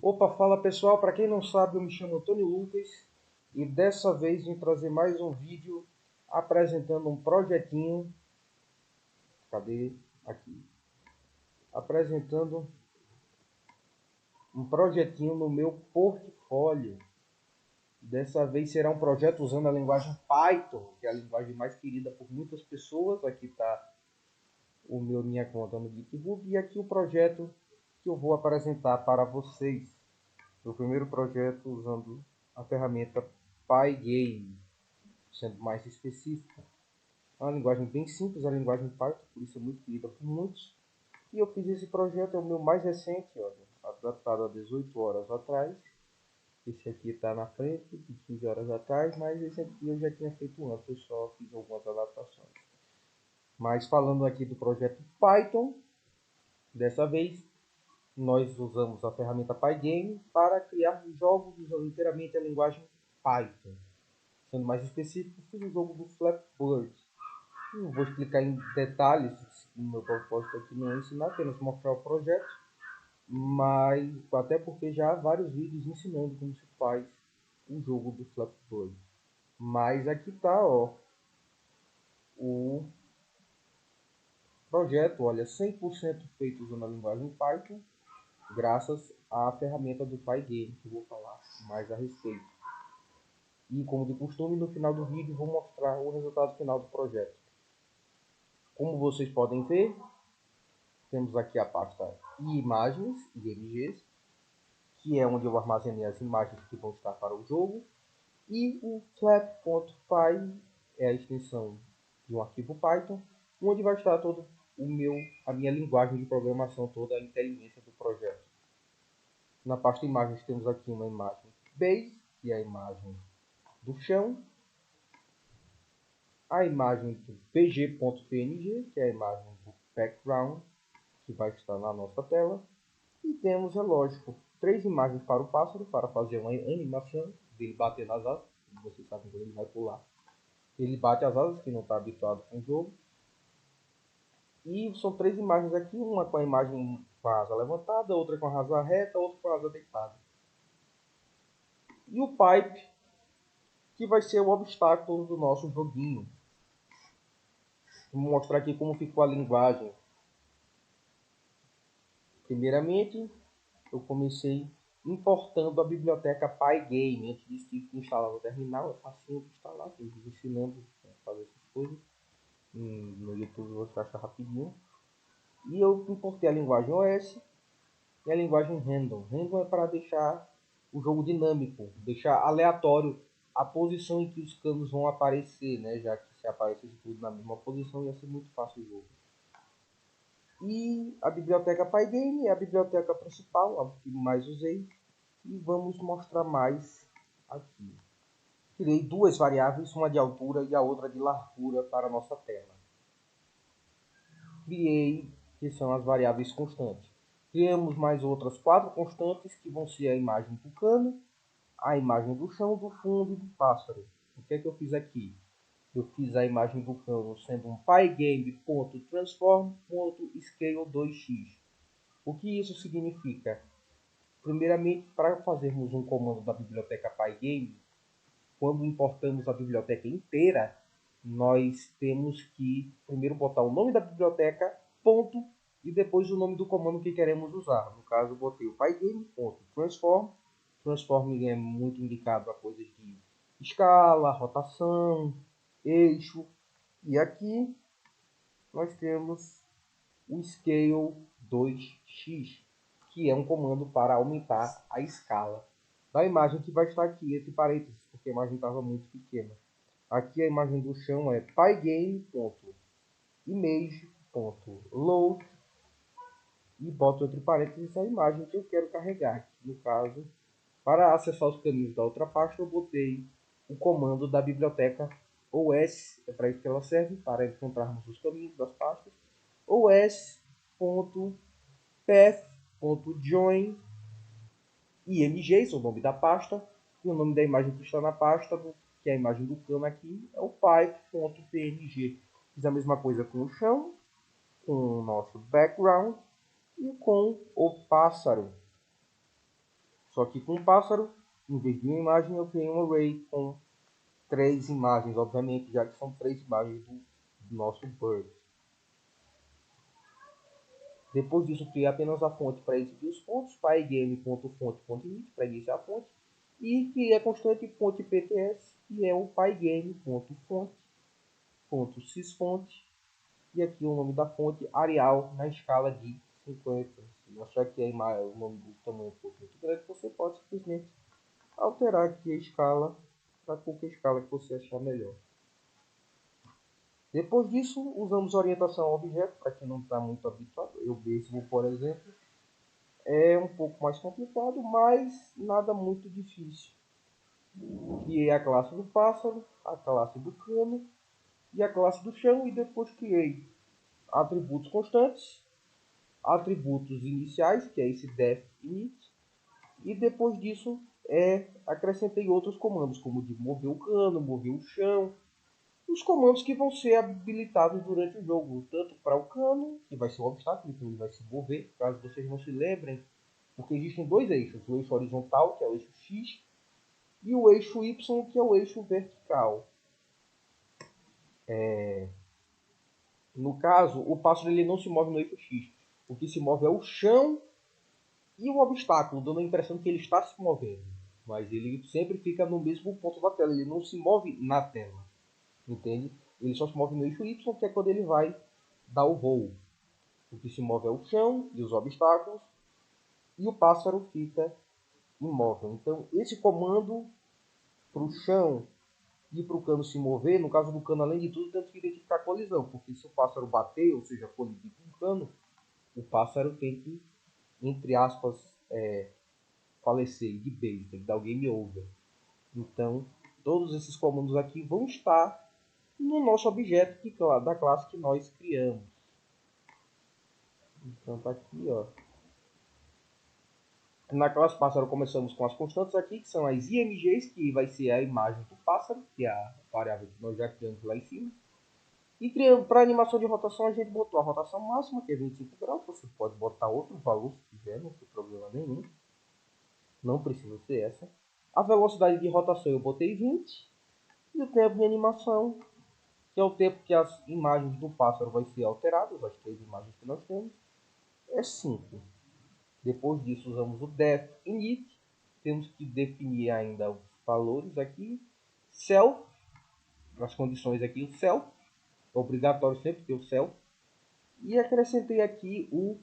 Opa, fala pessoal, para quem não sabe, eu me chamo Antônio Lucas e dessa vez vim trazer mais um vídeo apresentando um projetinho. Cadê? Aqui. Apresentando um projetinho no meu portfólio. Dessa vez será um projeto usando a linguagem Python, que é a linguagem mais querida por muitas pessoas. Aqui está minha conta no GitHub e aqui o projeto que eu vou apresentar para vocês. O primeiro projeto usando a ferramenta Pygame, sendo mais específico. É uma linguagem bem simples, a linguagem Python, por isso é muito querida por muitos. E eu fiz esse projeto, é o meu mais recente, olha, adaptado há 18 horas atrás. Esse aqui está na frente, de 15 horas atrás, mas esse aqui eu já tinha feito antes, eu só fiz algumas adaptações. Mas falando aqui do projeto Python, dessa vez nós usamos a ferramenta Pygame para criar jogos usando inteiramente a linguagem Python. Sendo mais específico, fiz o jogo do Flappy Bird. Não vou explicar em detalhes, o meu propósito aqui não é ensinar, apenas mostrar o projeto, mas até porque já há vários vídeos ensinando como se faz o jogo do Flappy Bird. Mas aqui está, ó, o projeto, olha, 100% feito usando a linguagem Python, graças à ferramenta do Pygame, que eu vou falar mais a respeito. E como de costume, no final do vídeo vou mostrar o resultado final do projeto. Como vocês podem ver, temos aqui a pasta imagens, IMGs, que é onde eu armazenei as imagens que vão estar para o jogo. E o flap.py é a extensão de um arquivo Python, onde vai estar todo a minha linguagem de programação, toda a inteligência do projeto. Na pasta imagens temos aqui uma imagem base, que é a imagem do chão, a imagem do pg.png, que é a imagem do background, que vai estar na nossa tela. E temos, é lógico, 3 imagens para o pássaro, para fazer uma animação dele bater nas asas. Vocês sabem quando ele vai pular. Ele bate as asas, que não está habituado com o jogo. E são 3 imagens aqui, uma com a imagem com a asa levantada, outra com a asa reta, outra com a asa deitada. E o pipe, que vai ser o obstáculo do nosso joguinho. Vou mostrar aqui como ficou a linguagem. Primeiramente, eu comecei importando a biblioteca Pygame. Antes disso, tive que instalar no terminal. É fácil de instalar, tem vídeos ensinando a fazer essas coisas. No YouTube você acha rapidinho. E eu importei a linguagem OS e a linguagem Random. Random é para deixar o jogo dinâmico, deixar aleatório a posição em que os canos vão aparecer, né? Já que se aparecesse tudo na mesma posição ia ser muito fácil o jogo. E a biblioteca Pygame é a biblioteca principal, a que mais usei. E vamos mostrar mais aqui. Criei 2 variáveis, uma de altura e a outra de largura para a nossa tela. Criei, que são as variáveis constantes. Criamos mais outras 4 constantes, que vão ser a imagem do cano, a imagem do chão, do fundo e do pássaro. O que é que eu fiz aqui? Eu fiz a imagem do cano sendo um pygame.transform.scale2x. O que isso significa? Primeiramente, para fazermos um comando da biblioteca Pygame, quando importamos a biblioteca inteira, nós temos que primeiro botar o nome da biblioteca, ponto, e depois o nome do comando que queremos usar. No caso, eu botei o pygame.transform. Transform é muito indicado a coisas de escala, rotação, eixo. E aqui nós temos o scale 2x, que é um comando para aumentar a escala da imagem que vai estar aqui entre parênteses, porque a imagem estava muito pequena. Aqui a imagem do chão é pygame.image.load e boto entre parênteses a imagem que eu quero carregar. No caso, para acessar os caminhos da outra pasta, eu botei o comando da biblioteca OS, é para isso que ela serve, para encontrarmos os caminhos das pastas. os.path.join imgs, o nome da pasta, e o nome da imagem que está na pasta, que é a imagem do cano aqui, é o pipe.png. Fiz a mesma coisa com o chão, com o nosso background e com o pássaro. Só que com o pássaro, em vez de uma imagem, eu criei um array com 3 imagens, obviamente, já que são 3 imagens do nosso bird. Depois disso, criei apenas a fonte para exibir os pontos, pygame.fonte.init para iniciar a fonte, e criei a constante fonte pts, que é o pygame.fonte.sysfonte, e aqui o nome da fonte Arial na escala de 50. Se achar que é o nome do tamanho for muito grande, você pode simplesmente alterar aqui a escala para qualquer escala que você achar melhor. Depois disso, usamos orientação ao objeto, para quem não está muito habituado. Eu mesmo, por exemplo, é um pouco mais complicado, mas nada muito difícil. Criei a classe do pássaro, a classe do cano e a classe do chão, e depois criei atributos constantes, atributos iniciais, que é esse def init, e depois disso acrescentei outros comandos, como de mover o cano, mover o chão, os comandos que vão ser habilitados durante o jogo, tanto para o cano, que vai ser um obstáculo, então ele vai se mover, caso vocês não se lembrem, porque existem dois eixos, o eixo horizontal, que é o eixo X, e o eixo Y, que é o eixo vertical. No caso, o pássaro ele não se move no eixo X, o que se move é o chão e o obstáculo, dando a impressão que ele está se movendo, mas ele sempre fica no mesmo ponto da tela, ele não se move na tela, entende? Ele só se move no eixo Y, que é quando ele vai dar o voo. O que se move é o chão e os obstáculos, e o pássaro fica imóvel. Então, esse comando para o chão e para o cano se mover, no caso do cano, além de tudo, temos que identificar a colisão, porque se o pássaro bater, ou seja, colidir com o cano, o pássaro tem que, entre aspas, falecer de base, tem que dar o game over. Então, todos esses comandos aqui vão estar no nosso objeto da classe que nós criamos. Então, tá aqui, ó. Na classe pássaro começamos com as constantes aqui, que são as imgs, que vai ser a imagem do pássaro, que é a variável que nós já criamos lá em cima. E criando para animação de rotação, a gente botou a rotação máxima, que é 25 graus. Você pode botar outro valor se quiser, não tem problema nenhum. Não precisa ser essa. A velocidade de rotação eu botei 20. E o tempo de animação, que é o tempo que as imagens do pássaro vai ser alteradas, as 3 imagens que nós temos, é 5. Depois disso usamos o def init. Temos que definir ainda os valores aqui. Self, para as condições aqui, o self. É obrigatório sempre ter o self. E acrescentei aqui o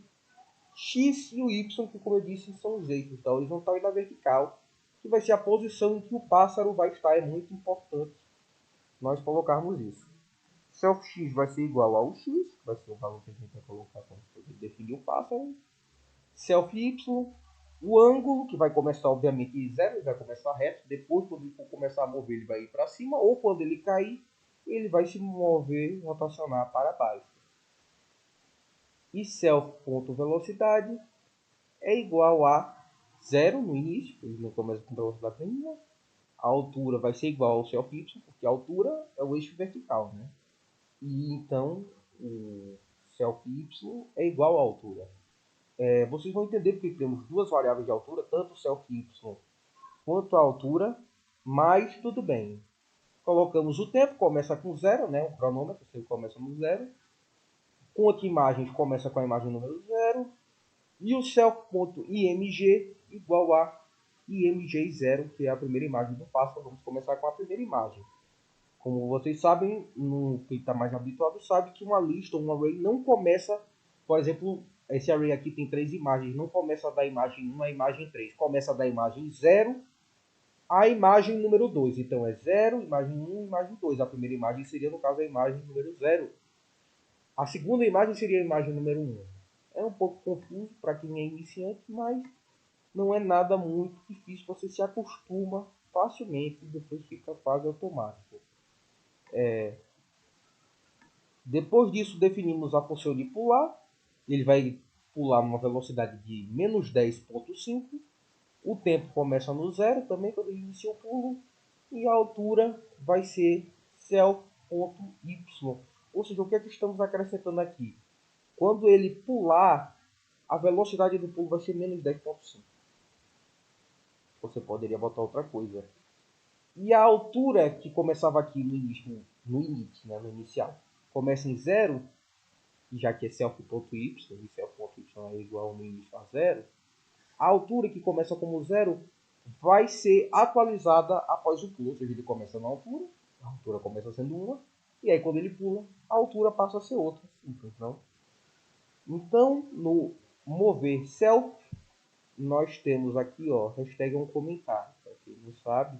X e o Y, que como eu disse, são os eixos da horizontal e da vertical, que vai ser a posição em que o pássaro vai estar. É muito importante nós colocarmos isso. Self X vai ser igual ao X, que vai ser o valor que a gente vai colocar para definir o pássaro. Self Y, o ângulo, que vai começar obviamente em 0, ele vai começar reto. Depois, quando ele for começar a mover, ele vai ir para cima, ou quando ele cair, ele vai se mover, rotacionar para baixo. E self.velocidade é igual a 0 no início, ele não começa com velocidade nenhuma. A altura vai ser igual ao self y, porque a altura é o eixo vertical, né? E então o self y é igual à altura. Vocês vão entender porque temos duas variáveis de altura, tanto o self y quanto a altura, mas tudo bem. Colocamos o tempo, começa com 0, né? O cronômetro sempre começa no 0. Conta imagens começa com a imagem número 0. E o self.img igual a img0, que é a primeira imagem do pássaro. Vamos começar com a primeira imagem. Como vocês sabem, quem está mais habituado sabe que uma lista ou um array não começa, por exemplo, esse array aqui tem 3 imagens, não começa da imagem 1 à imagem 3, começa da imagem 0 à imagem número 2. Então é 0, imagem 1, imagem 2. A primeira imagem seria, no caso, a imagem número 0. A segunda imagem seria a imagem número 1. É um pouco confuso para quem é iniciante, mas não é nada muito difícil. Você se acostuma facilmente e depois fica quase automático. Depois disso, definimos a função de pular. Ele vai pular numa velocidade de menos 10,5. O tempo começa no 0 também, quando ele inicia o pulo. E a altura vai ser self.y. Ou seja, o que é que estamos acrescentando aqui? Quando ele pular, a velocidade do pulo vai ser menos 10,5. você poderia botar outra coisa. E a altura que começava aqui no início, né, no inicial, começa em 0, já que é self.y, e self.y é igual no início a 0, a altura que começa como 0 vai ser atualizada após o pulo. Ou seja, ele começa na altura, a altura começa sendo 1, e aí quando ele pula, a altura passa a ser outra. Simples, não? Então, no mover self, nós temos aqui, ó, hashtag é um comentário. Para quem não sabe,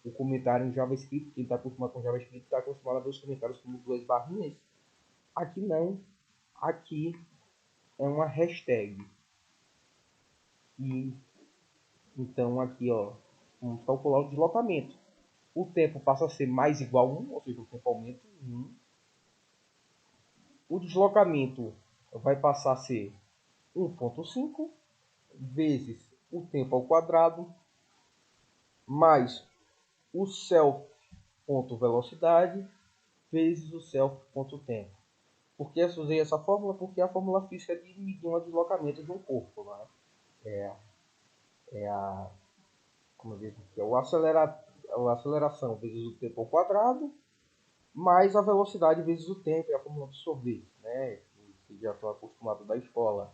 o comentário em JavaScript, quem está acostumado com JavaScript, está acostumado a ver os comentários como 2 barrinhas. Aqui não. Aqui é uma hashtag. E então aqui, ó, vamos calcular o deslocamento. O tempo passa a ser mais igual a 1, ou seja, o tempo aumenta em 1. O deslocamento vai passar a ser 1.5 vezes o tempo ao quadrado mais o self.velocidade vezes o self.tempo. Por que eu usei essa fórmula? Porque é a fórmula física de medir o deslocamento de um corpo. Né? Como eu disse, é a aceleração vezes o tempo ao quadrado mais a velocidade vezes o tempo, é a fórmula do sorvete, né? Que já estou acostumado da escola.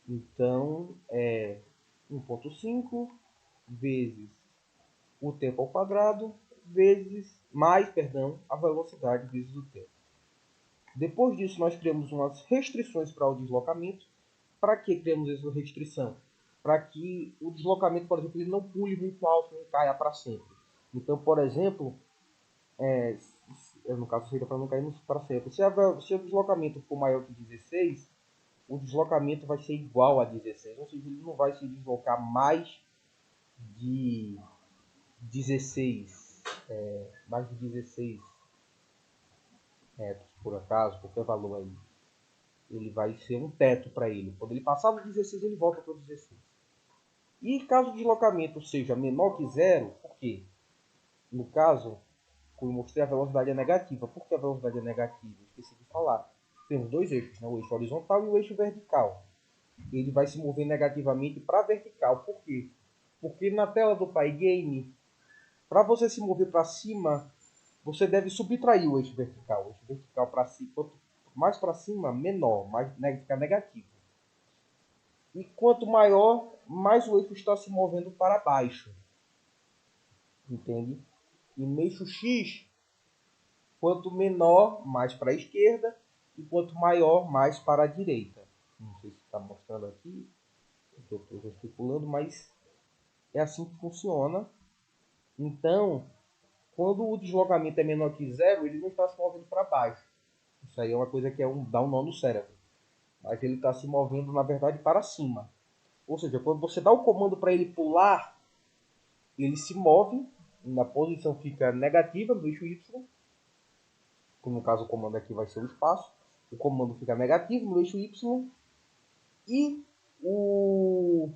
Então, é 1.5 vezes o tempo ao quadrado mais a velocidade vezes o tempo. Depois disso, nós criamos umas restrições para o deslocamento. Para que criamos essa restrição? Para que o deslocamento, por exemplo, ele não pule muito alto, não caia para sempre. Então, por exemplo, no caso seria para não cair para sempre. Se o deslocamento for maior que 16, o deslocamento vai ser igual a 16. Ou seja, ele não vai se deslocar mais de 16, mais de 16 metros, por acaso, qualquer valor aí. Ele vai ser um teto para ele. Quando ele passar do 16, ele volta para o 16. E caso o deslocamento seja menor que 0, por quê? No caso, como eu mostrei, a velocidade é negativa. Por que a velocidade é negativa? Esqueci de falar. Temos dois eixos, né? O eixo horizontal e o eixo vertical. Ele vai se mover negativamente para a vertical. Por quê? Porque na tela do Pygame, para você se mover para cima, você deve subtrair o eixo vertical. O eixo vertical para cima, quanto mais para cima, menor, mais fica negativo. E quanto maior, mais o eixo está se movendo para baixo. Entende? E no eixo X, quanto menor, mais para a esquerda, e quanto maior, mais para a direita. Não sei se está mostrando aqui, eu estou gesticulando, mas é assim que funciona. Então, quando o deslocamento é menor que 0, ele não está se movendo para baixo. Isso aí é uma coisa que dá um nó no cérebro. Mas ele está se movendo, na verdade, para cima. Ou seja, quando você dá o comando para ele pular, ele se move, na posição fica negativa no eixo Y, como no caso o comando aqui vai ser o espaço, o comando fica negativo no eixo Y, e o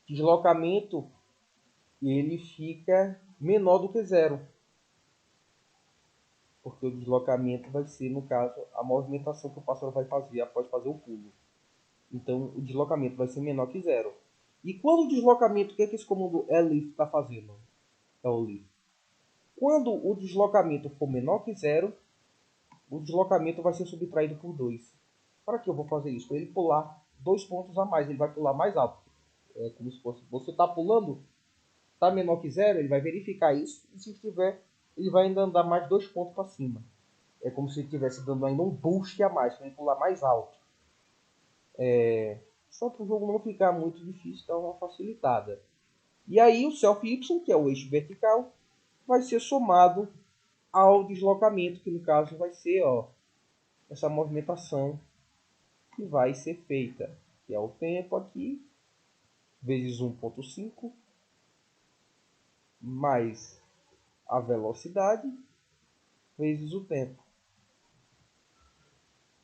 deslocamento ele fica menor do que 0. Porque o deslocamento vai ser, no caso, a movimentação que o pássaro vai fazer após fazer o pulo. Então, o deslocamento vai ser menor que 0. E quando o deslocamento, o que é que esse comando elif está fazendo? É o lift. Quando o deslocamento for menor que 0, o deslocamento vai ser subtraído por 2. Para que eu vou fazer isso? Para ele pular 2 pontos a mais, ele vai pular mais alto. É como se fosse, você está pulando, está menor que 0, ele vai verificar isso, e se estiver, ele vai ainda andar mais 2 pontos para cima. É como se ele estivesse dando ainda um boost a mais, para ele pular mais alto. Só para o jogo não ficar muito difícil, dá uma facilitada. E aí o self Y, que é o eixo vertical, vai ser somado ao deslocamento, que no caso vai ser essa movimentação que vai ser feita, que é o tempo aqui, vezes 1.5, mais a velocidade, vezes o tempo.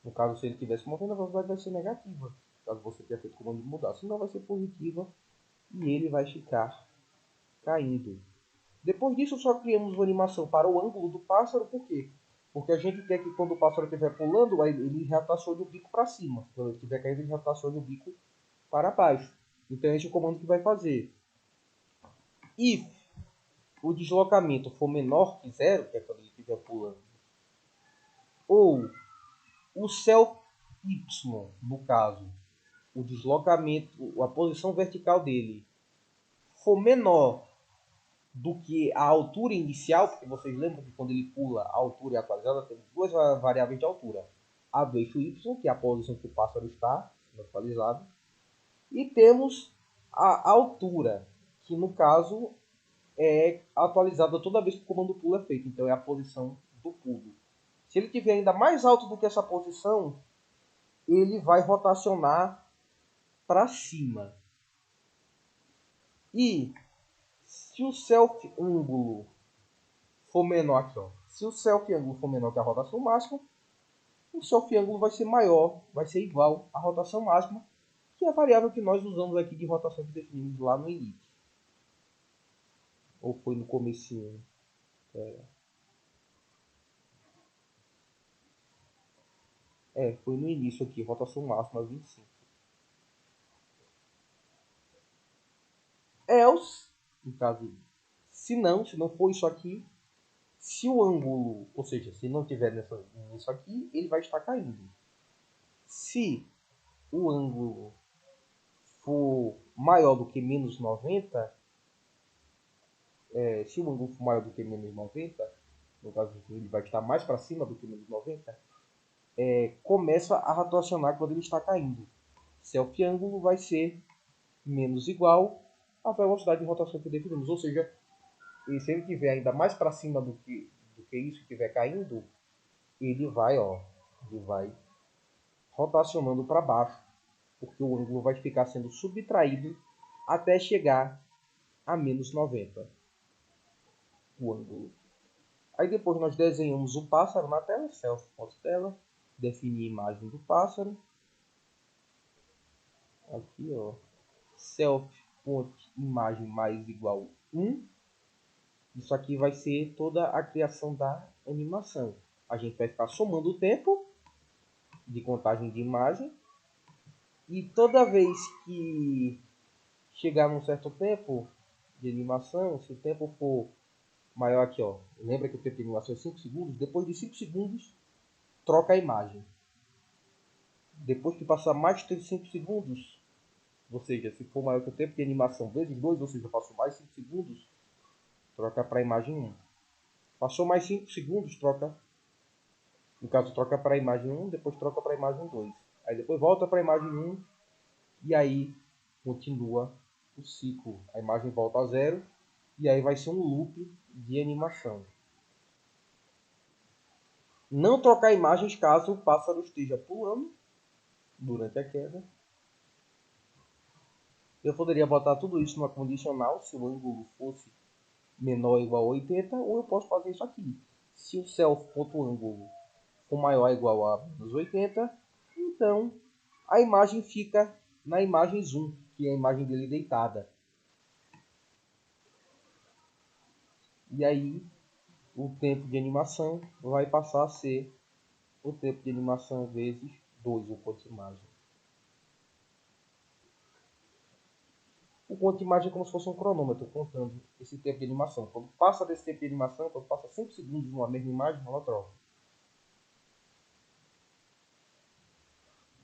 No caso, se ele estivesse movendo, a velocidade vai ser negativa, caso você tenha feito o comando de mudar, senão vai ser positiva e ele vai ficar caindo. Depois disso, só criamos uma animação para o ângulo do pássaro, por quê? Porque a gente quer que quando o pássaro estiver pulando, ele rotacione o bico para cima. Quando ele estiver caindo, ele rotacione o bico para baixo. Então esse é o comando que vai fazer. if o deslocamento for menor que zero, que é quando ele estiver pulando, ou o self y, no caso, o deslocamento, a posição vertical dele, for menor do que a altura inicial, porque vocês lembram que quando ele pula, a altura é atualizada, temos duas variáveis de altura. A do eixo y, que é a posição que o pássaro está, atualizado, e temos a altura, que no caso é atualizada toda vez que o comando pulo é feito, então é a posição do pulo. Se ele estiver ainda mais alto do que essa posição, ele vai rotacionar para cima. E se o self ângulo for menor aqui, ó, se o self ângulo for menor que a rotação máxima, o self ângulo vai ser maior, vai ser igual à rotação máxima, que é a variável que nós usamos aqui de rotação que definimos lá no início. Ou foi no comecinho? Foi no início aqui, rotação máxima 25. Else, no caso, se não for isso aqui, se o ângulo, ou seja, se não tiver nisso aqui, ele vai estar caindo. Se o ângulo for maior do que menos 90, se o ângulo for maior do que menos 90, no caso ele vai estar mais para cima do que menos 90, começa a rotacionar quando ele está caindo. Self ângulo vai ser menos igual à velocidade de rotação que definimos, ou seja, se ele estiver ainda mais para cima do que isso, estiver caindo, ele vai rotacionando para baixo, porque o ângulo vai ficar sendo subtraído até chegar a menos 90. O ângulo. Aí depois nós desenhamos o pássaro na tela, self.tela, definir a imagem do pássaro. Aqui, ó, self.imagem mais igual 1. Isso aqui vai ser toda a criação da animação. A gente vai ficar somando o tempo de contagem de imagem. E toda vez que chegar num certo tempo de animação, se o tempo for maior aqui, ó, lembra que o tempo de animação é 5 segundos? Depois de 5 segundos, troca a imagem. Depois que passar mais de 5 segundos, ou seja, se for maior que o tempo de animação vezes 2, ou seja, passou mais 5 segundos, troca para a imagem 1. Passou mais 5 segundos, troca. No caso, troca para a imagem 1, depois troca para a imagem 2. Aí depois volta para a imagem 1 e aí continua o ciclo. A imagem volta a zero e aí vai ser um loop de animação. Não trocar imagens caso o pássaro esteja pulando durante a queda. Eu poderia botar tudo isso numa condicional se o ângulo fosse menor ou igual a 80, ou eu posso fazer isso aqui. Se o self.ângulo for maior ou igual a menos 80, então a imagem fica na imagem zoom, que é a imagem dele deitada. E aí o tempo de animação vai passar a ser o tempo de animação vezes 2, o ponto de imagem. O ponto de imagem é como se fosse um cronômetro, contando esse tempo de animação. Quando passa desse tempo de animação, quando passa 5 segundos numa mesma imagem, ela troca.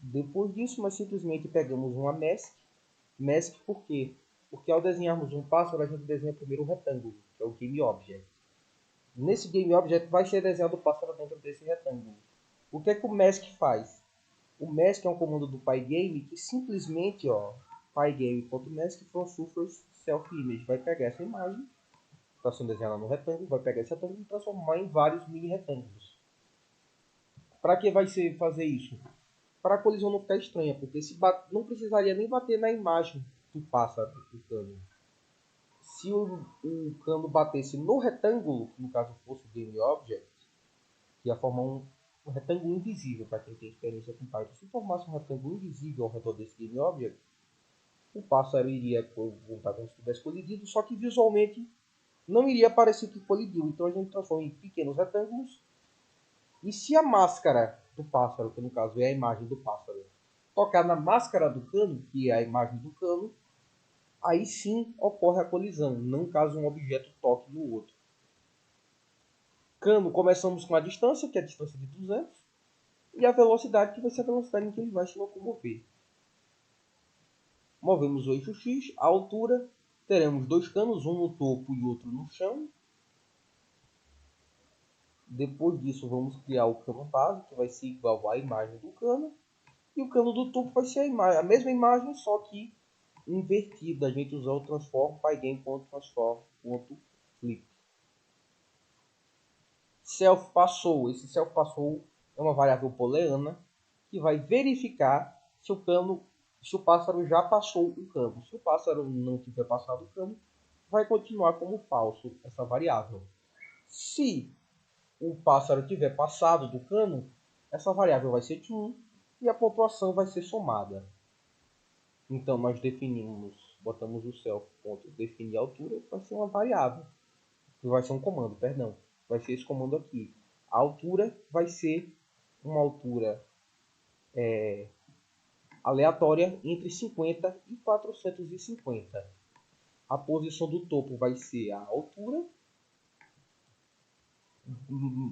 Depois disso, nós simplesmente pegamos uma mask. Mask por quê? Porque ao desenharmos um pássaro, a gente desenha primeiro um retângulo, que é o Game Object. Nesse Game Object vai ser desenhado o pássaro dentro desse retângulo. O que é que o mask faz? O mask é um comando do Pygame que simplesmente, pygame.mask from surface self image vai pegar essa imagem que está sendo desenhada no retângulo, vai pegar esse retângulo e transformar em vários mini retângulos. Para que vai fazer isso? Para a colisão não ficar estranha, porque não precisaria nem bater na imagem do pássaro, do cano. Se o cano batesse no retângulo, que no caso fosse o Game Object, que ia formar um retângulo invisível, para quem tem experiência com Python. Se formasse um retângulo invisível ao redor desse Game Object, o pássaro iria voltar como se tivesse colidido, só que visualmente não iria parecer que colidiu. Então a gente transforma em pequenos retângulos. E se a máscara do pássaro, que no caso é a imagem do pássaro, tocar na máscara do cano, que é a imagem do cano, aí sim ocorre a colisão, não caso um objeto toque no outro. Cano, começamos com a distância, que é a distância de 200, e a velocidade, que vai ser a velocidade em que ele vai se locomover. Movemos o eixo X, a altura, teremos dois canos, um no topo e outro no chão. Depois disso, vamos criar o cano base, que vai ser igual à imagem do cano. E o cano do topo vai ser a mesma imagem, só que invertida. A gente usar o transform pygame.transform.flip. Self passou. Esse self passou é uma variável booleana que vai verificar se o pássaro já passou o cano. Se o pássaro não tiver passado o cano, vai continuar como falso essa variável. Se o pássaro tiver passado do cano, essa variável vai ser true e a pontuação vai ser somada. Então nós botamos o self.definir altura, vai ser uma variável, vai ser um comando, perdão, vai ser esse comando aqui. A altura vai ser uma altura aleatória entre 50 e 450. A posição do topo vai ser a altura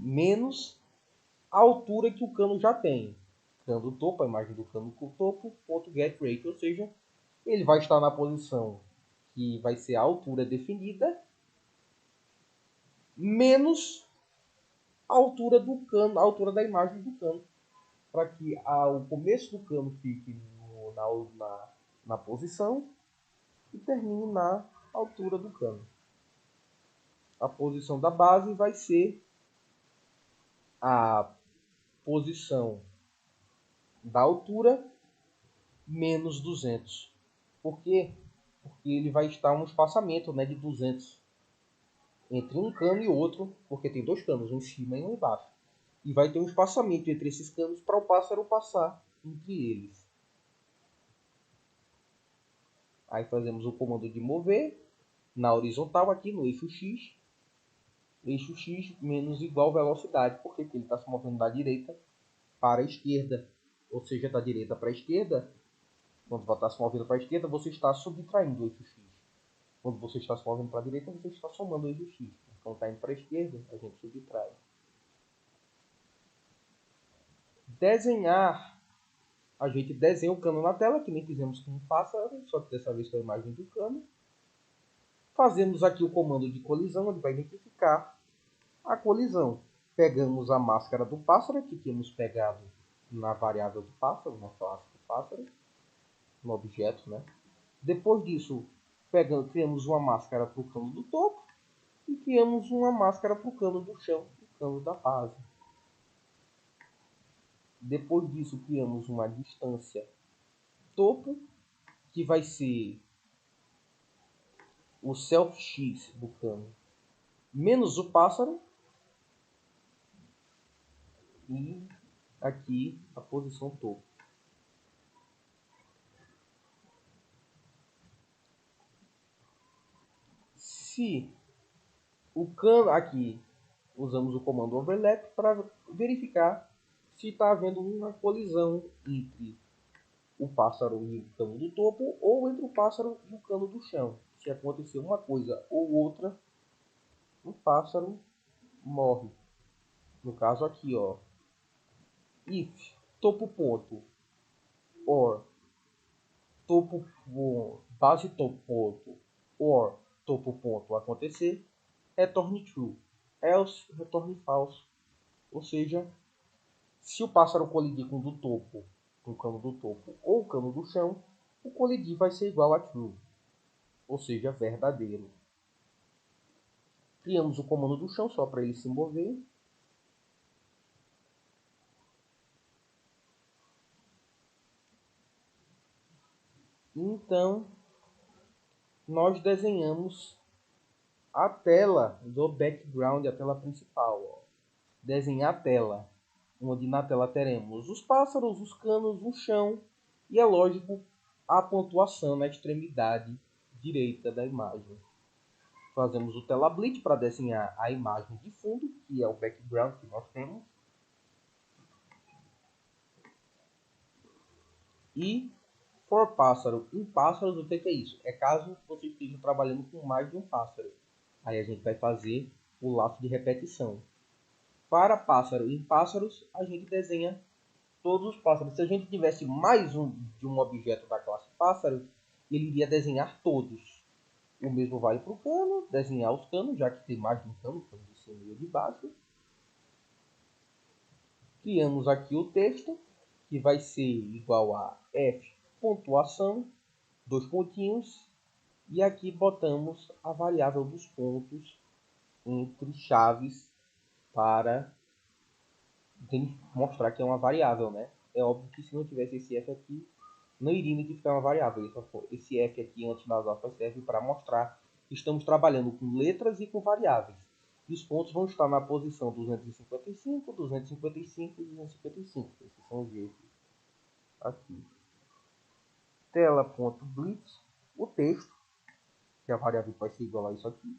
menos a altura que o cano já tem. Cano do topo, a imagem do cano do topo, .getRate, ou seja, ele vai estar na posição que vai ser a altura definida menos a altura do cano, a altura da imagem do cano, para que o começo do cano fique na posição e termine na altura do cano. A posição da base vai ser a posição da altura menos 200. Por quê? Porque ele vai estar um espaçamento, né, de 200 entre um cano e outro, porque tem dois canos, um em cima e um embaixo. E vai ter um espaçamento entre esses canos para o pássaro passar entre eles. Aí fazemos o comando de mover na horizontal aqui no eixo X menos igual velocidade, porque ele está se movendo da direita para a esquerda, ou seja, da direita para a esquerda. Quando você está se movendo para a esquerda, você está subtraindo o eixo X. Quando você está se movendo para a direita, você está somando o eixo X. Quando está indo para a esquerda, a gente subtrai. Desenhar. A gente desenha o cano na tela, que nem fizemos com o pássaro, só que dessa vez com a imagem do cano. Fazemos aqui o comando de colisão, ele vai identificar a colisão. Pegamos a máscara do pássaro, que tínhamos pegado na variável do pássaro, na classe do pássaro, no objeto, né? Depois disso, criamos uma máscara para o cano do topo e criamos uma máscara para o cano do chão e o cano da base. Depois disso, criamos uma distância topo, que vai ser o self x do cano menos o pássaro, e aqui a posição topo. Se o cano aqui, usamos o comando overlap para verificar se está havendo uma colisão entre o pássaro e o cano do topo, ou entre o pássaro e o cano do chão. Se acontecer uma coisa ou outra, o pássaro morre. No caso aqui, ó, if topo ponto or topo base topo ponto or topo ponto acontecer, retorne true, else retorne false. Ou seja, se o pássaro colidir com o do topo, com o cano do topo ou o cano do chão, o colidir vai ser igual a true, ou seja, verdadeiro. Criamos o comando do chão só para ele se mover. Então, nós desenhamos a tela do background, a tela principal. Ó. Desenhar a tela, onde na tela teremos os pássaros, os canos, o chão e, é lógico, a pontuação na extremidade direita da imagem. Fazemos o telablit para desenhar a imagem de fundo, que é o background que nós temos. E For pássaro, em pássaros, o que é isso? É caso você esteja trabalhando com mais de um pássaro. Aí a gente vai fazer o laço de repetição. Para pássaro, em pássaros, a gente desenha todos os pássaros. Se a gente tivesse mais um de um objeto da classe pássaro, ele iria desenhar todos. O mesmo vale para o cano, desenhar os canos, já que tem mais de um cano de cima e de baixo. Criamos aqui o texto, que vai ser igual a F pontuação, dois pontinhos, e aqui botamos a variável dos pontos entre chaves para mostrar que é uma variável, né? É óbvio que se não tivesse esse F aqui, não iria identificar uma variável. Esse F aqui antes das aspas serve para mostrar que estamos trabalhando com letras e com variáveis. E os pontos vão estar na posição 255, 255 e 255. Esses são os eixos aqui. Tela.blitz, o texto, que a variável vai ser igual a isso aqui.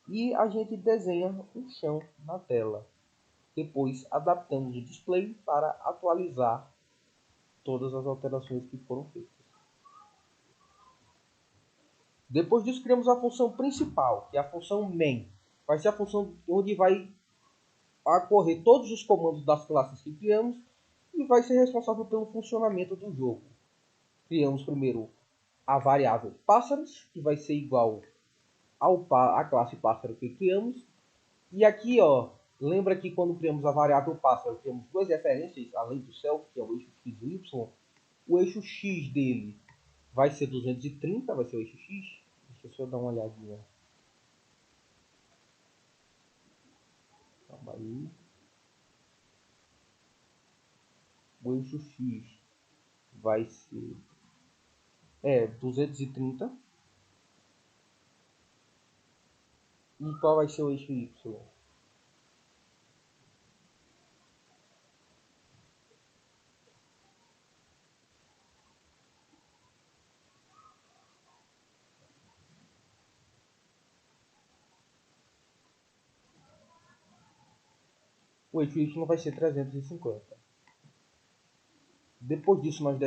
E a gente desenha um chão na tela. Depois adaptamos o display para atualizar todas as alterações que foram feitas. Depois disso, criamos a função principal, que é a função main. Vai ser a função onde vai ocorrer todos os comandos das classes que criamos e vai ser responsável pelo funcionamento do jogo. Criamos primeiro a variável pássaros, que vai ser igual à classe pássaro que criamos. E aqui, ó, lembra que quando criamos a variável pássaro, temos duas referências, além do self, que é o eixo x e o y. O eixo x dele vai ser 230, vai ser o eixo x. Deixa eu só dar uma olhadinha. Calma aí. O eixo x vai ser 230. E qual vai ser o eixo y? O eixo y vai ser 350. Depois disso nós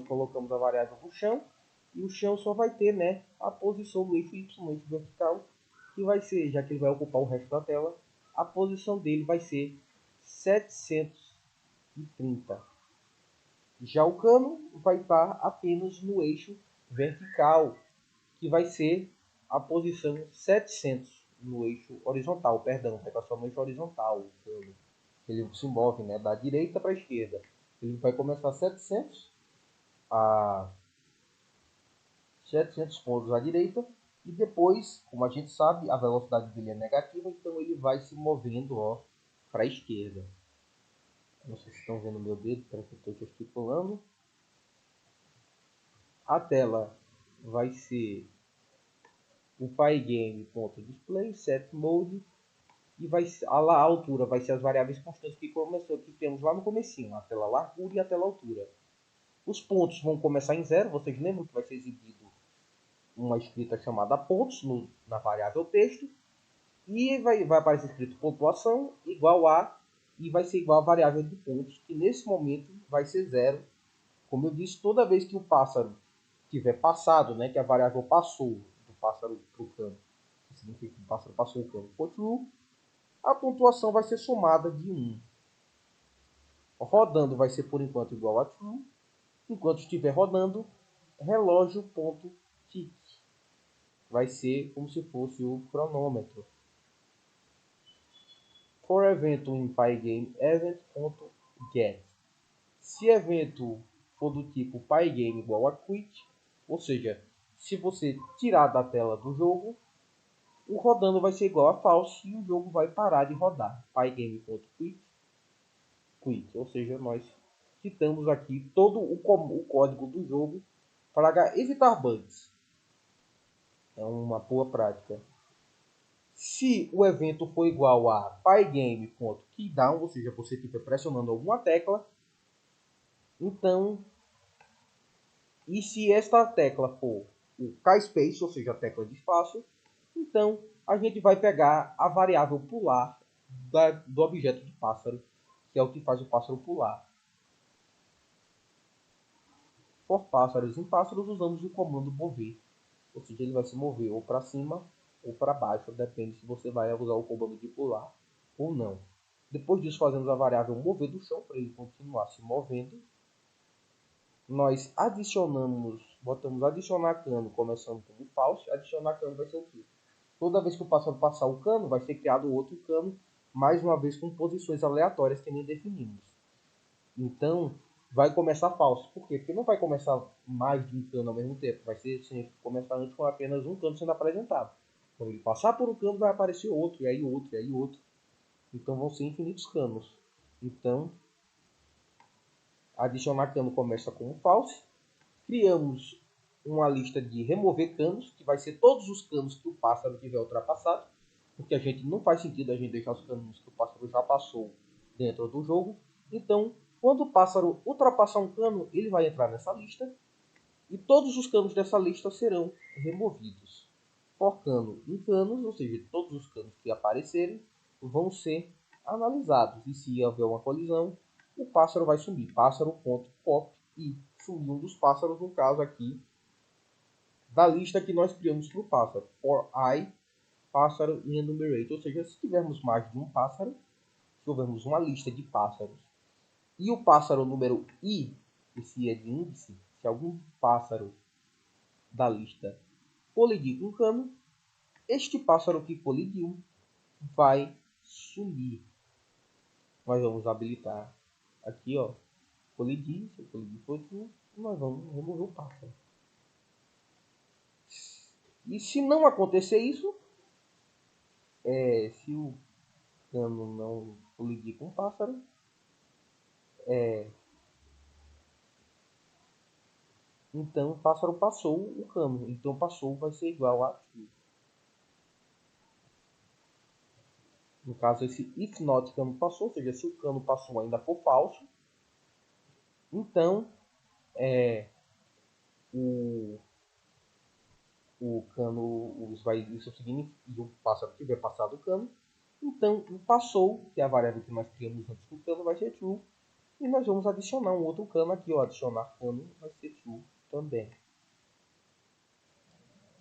colocamos a variável no chão. E o chão só vai ter, né, a posição do eixo y, no eixo vertical, que vai ser, já que ele vai ocupar o resto da tela, a posição dele vai ser 730. Já o cano vai estar apenas no eixo vertical, que vai ser a posição 700 no eixo horizontal, perdão, vai estar só no eixo horizontal o cano. Ele se move, né, da direita para a esquerda. Ele vai começar 700 pontos à direita e depois, como a gente sabe, a velocidade dele é negativa, então ele vai se movendo para a esquerda. Não sei se estão vendo meu dedo, para que eu estou gesticulando. A tela vai ser o pygame.display set mode e a altura vai ser as variáveis constantes que temos lá no comecinho, a tela largura e a tela altura. Os pontos vão começar em zero, vocês lembram que vai ser exibido uma escrita chamada pontos na variável texto e vai aparecer escrito pontuação igual a e vai ser igual a variável de pontos, que nesse momento vai ser zero. Como eu disse, toda vez que o pássaro tiver passado, né, que a variável passou do pássaro para o cano, que significa que o pássaro passou o cano for true, a pontuação vai ser somada de 1. Rodando vai ser por enquanto igual a true. Enquanto estiver rodando, relógio.tick vai ser como se fosse o cronômetro. For evento in pygame event.get. Se evento for do tipo pygame igual a quit, ou seja, se você tirar da tela do jogo, o rodando vai ser igual a false e o jogo vai parar de rodar. Pygame.quit, quit, ou seja, nós quitamos aqui todo o código do jogo para evitar bugs. É uma boa prática. Se o evento for igual a pygame.keydown, ou seja, você estiver pressionando alguma tecla, então, e se esta tecla for o kspace, ou seja, a tecla de espaço, então a gente vai pegar a variável pular do objeto de pássaro, que é o que faz o pássaro pular. for pássaros em pássaros, usamos o comando mover. Ou seja, ele vai se mover ou para cima ou para baixo, depende se você vai usar o comando de pular ou não. Depois disso, fazemos a variável mover do chão para ele continuar se movendo. Nós adicionamos, botamos adicionar cano, começando como false. Adicionar cano vai ser o quê? Toda vez que o pássaro passar o cano, vai ser criado outro cano, mais uma vez com posições aleatórias que nem definimos. Então, vai começar falso. Por quê? Porque não vai começar mais de um cano ao mesmo tempo. Vai ser sempre começar antes com apenas um cano sendo apresentado. Quando ele passar por um cano, vai aparecer outro, e aí outro, e aí outro. Então, vão ser infinitos canos. Então, adicionar cano começa como false. Criamos uma lista de remover canos, que vai ser todos os canos que o pássaro tiver ultrapassado. Porque a gente não faz sentido a gente deixar os canos que o pássaro já passou dentro do jogo. Então, quando o pássaro ultrapassar um cano, ele vai entrar nessa lista e todos os canos dessa lista serão removidos. Focando em canos, ou seja, todos os canos que aparecerem vão ser analisados. E se houver uma colisão, o pássaro vai sumir. Pássaro.pop e sumir um dos pássaros, no caso aqui, da lista que nós criamos para o pássaro. For I, pássaro e enumerate. Ou seja, se tivermos mais de um pássaro, se houvermos uma lista de pássaros e o pássaro número I, esse é de índice, se algum pássaro da lista colidir com um cano, este pássaro que colidiu vai sumir. Nós vamos habilitar aqui, ó, colidir, se colidir for true, nós vamos remover o pássaro. E se não acontecer isso, se o cano não colidir com o pássaro, então o pássaro passou o cano. Então passou vai ser igual a true. No caso, esse if not cano passou, ou seja, se o cano passou ainda for falso, então o cano isso significa que o pássaro tiver passado o cano, então o passou, que é a variável que nós criamos antes do cano, vai ser true. E nós vamos adicionar um outro cano aqui, ó, adicionar cano vai ser true também.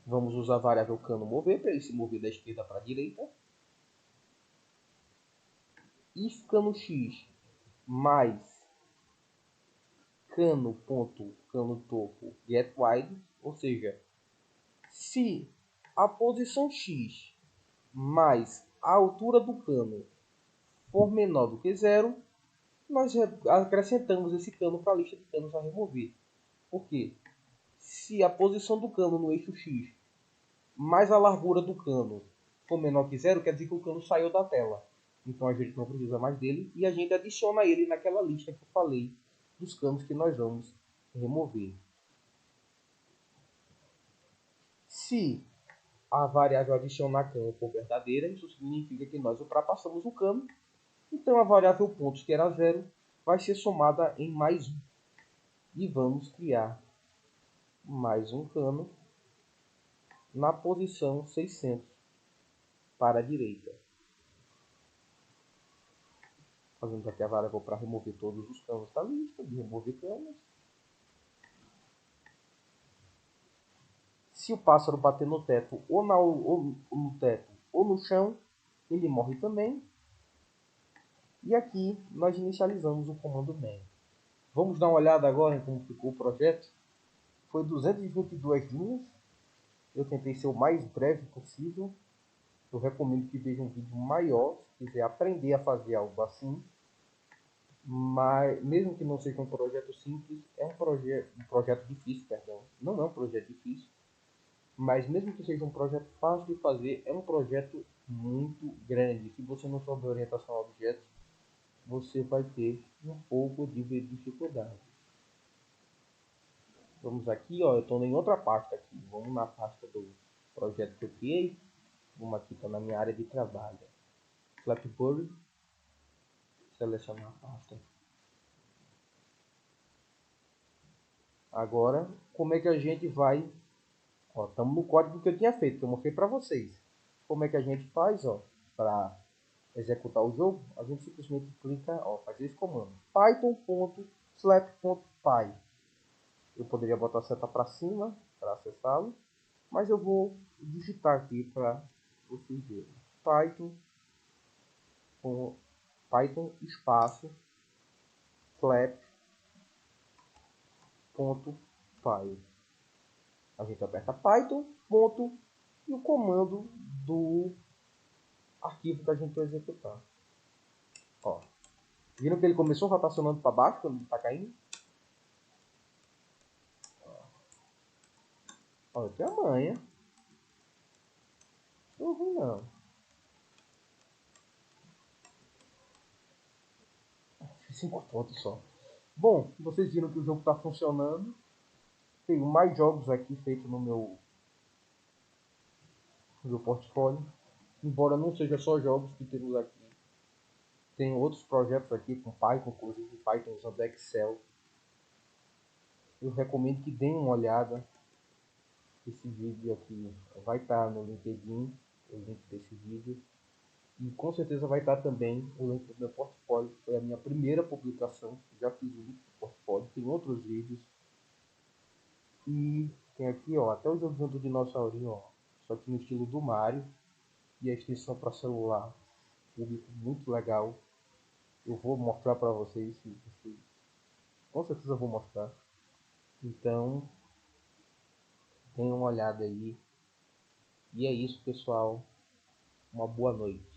Vamos usar a variável cano mover para ele se mover da esquerda para a direita. If cano x mais cano topo get wide, ou seja, se a posição x mais a altura do cano for menor do que zero, nós acrescentamos esse cano para a lista de canos a remover. Por quê? Se a posição do cano no eixo x mais a largura do cano for menor que zero, quer dizer que o cano saiu da tela. Então a gente não precisa mais dele e a gente adiciona ele naquela lista que eu falei dos canos que nós vamos remover. Se a variável adicionar cano for verdadeira, isso significa que nós ultrapassamos o cano. Então a variável pontos, que era zero, vai ser somada em mais 1. E vamos criar mais um cano na posição 600 para a direita. Fazendo aqui a variável para remover todos os canos da lista, de remover canos. Se o pássaro bater no teto ou no teto ou no chão, ele morre também. E aqui nós inicializamos o comando main. Vamos dar uma olhada agora em como ficou o projeto. Foi 222 linhas. Eu tentei ser o mais breve possível. Eu recomendo que veja um vídeo maior, se quiser aprender a fazer algo assim. Mas, mesmo que não seja um projeto simples, é um projeto difícil, perdão. Não é um projeto difícil. Mas mesmo que seja um projeto fácil de fazer, é um projeto muito grande. Se você não souber orientação a objetos, você vai ter um pouco de dificuldade. Vamos aqui, ó, eu estou em outra pasta aqui. Vamos na pasta do projeto que eu criei. Vamos aqui, está na minha área de trabalho. Flapboard. Selecionar a pasta. Agora, como é que a gente vai... Ó, estamos no código que eu tinha feito, que eu mostrei para vocês. Como é que a gente faz, ó, para executar o jogo? A gente simplesmente clica, ó, faz esse comando. python.slap.py. Eu poderia botar a seta para cima para acessá-lo, mas eu vou digitar aqui para vocês verem. Python, com Python espaço flap.py. A gente aperta Python, ponto, e o comando do arquivo que a gente vai executar. Ó, viram que ele começou rotacionando para baixo quando ele está caindo? Ó, eu tenho a manha. Não ruim não. Fiz 5 pontos só. Bom, vocês viram que o jogo está funcionando. Tenho mais jogos aqui feitos no meu portfólio. Embora não seja só jogos que temos aqui. Tem outros projetos aqui com Python, inclusive Python usando Excel. Eu recomendo que deem uma olhada. Esse vídeo aqui vai estar no LinkedIn, o link desse vídeo. E com certeza vai estar também o link do meu portfólio. Foi a minha primeira publicação. Já fiz o link do portfólio. Tem outros vídeos. E tem aqui, ó, até o joguinho do dinossaurinho, ó. Só que no estilo do Mario. E a extensão para celular. Público muito legal. Eu vou mostrar para vocês. Com certeza eu vou mostrar. Então, tenham uma olhada aí. E é isso, pessoal. Uma boa noite.